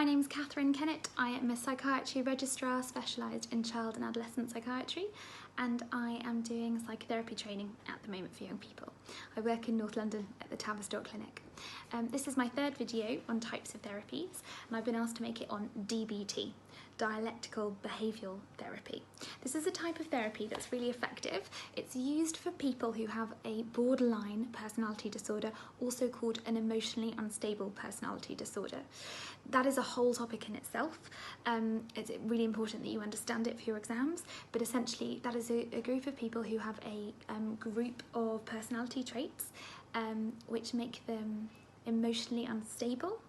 My name's Katherine Kennet. I am a psychiatry registrar specialised in child and adolescent psychiatry, and I am doing psychotherapy training at the moment for young people. I work in North London at the Tavistock Clinic. This is my third video on types of therapies, and I've been asked to make it on DBT, dialectical behavioural therapy. This is a type of therapy that's really effective. It's used for people who have a borderline personality disorder, also called an emotionally unstable personality disorder. That is a whole topic in itself. It's really important that you understand it for your exams, but essentially that is a group of people who have a group of personality traits which make them emotionally unstable,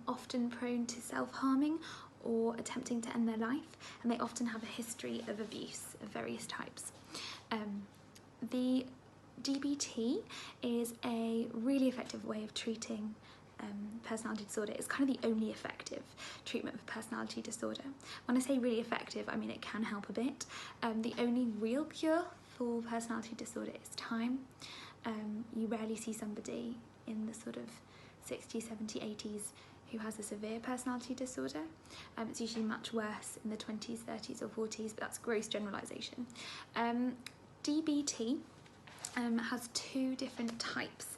often prone to self-harming or attempting to end their life, and they often have a history of abuse of various types. The DBT is a really effective way of treating personality disorder. It's kind of the only effective treatment of personality disorder. When I say really effective, I mean it can help a bit. The only real cure for personality disorder is time. You rarely see somebody in the sort of 60s, 70s, 80s who has a severe personality disorder. It's usually much worse in the 20s, 30s or 40s, but that's gross generalisation. DBT has two different types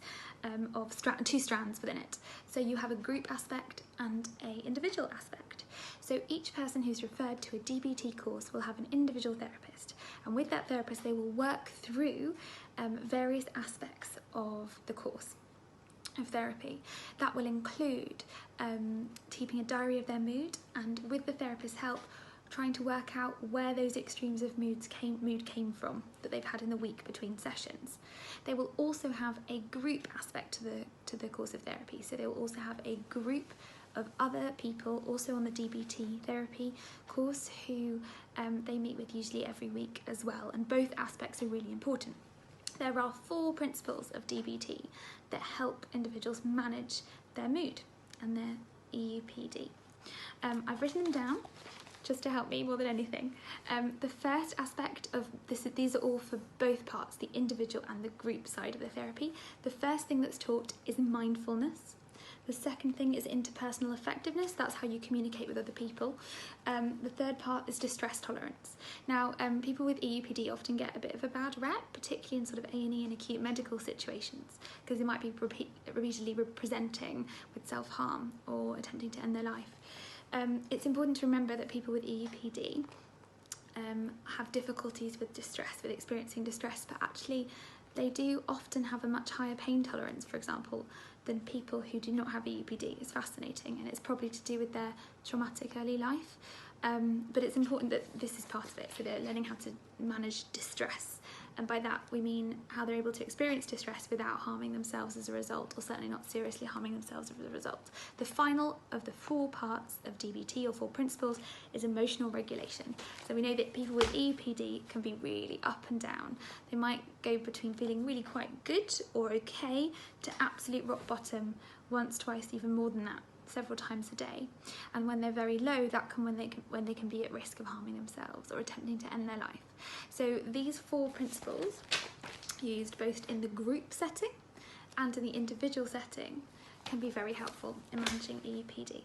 of two strands within it. So you have a group aspect and an individual aspect. So each person who's referred to a DBT course will have an individual therapist, and with that therapist they will work through various aspects of the course of therapy. That will include keeping a diary of their mood, and with the therapist's help trying to work out where those extremes of mood came from that they've had in the week between sessions. They will also have a group aspect to the course of therapy, so they will also have a group of other people also on the DBT therapy course who they meet with usually every week as well, and both aspects are really important. There are 4 principles of DBT that help individuals manage their mood and their EUPD. I've written them down just to help me more than anything. The first aspect of this, these are all for both parts, the individual and the group side of the therapy. The first thing that's taught is mindfulness. The second thing is interpersonal effectiveness, that's how you communicate with other people. The third part is distress tolerance. Now, people with EUPD often get a bit of a bad rep, particularly in sort of A&E and acute medical situations, because they might be repeatedly presenting with self-harm or attempting to end their life. It's important to remember that people with EUPD have difficulties with distress, with experiencing distress, but actually they do often have a much higher pain tolerance, for example, than people who do not have EUPD. It's fascinating, and it's probably to do with their traumatic early life. But it's important that this is part of it, so they're learning how to manage distress. And by that we mean how they're able to experience distress without harming themselves as a result, or certainly not seriously harming themselves as a result. The final of the 4 parts of DBT, or 4 principles, is emotional regulation. So we know that people with EUPD can be really up and down. They might go between feeling really quite good or okay to absolute rock bottom once, twice, even more than that, several times a day. And when they're very low, that can when they can be at risk of harming themselves or attempting to end their life. So these 4 principles, used both in the group setting and in the individual setting, can be very helpful in managing EUPD.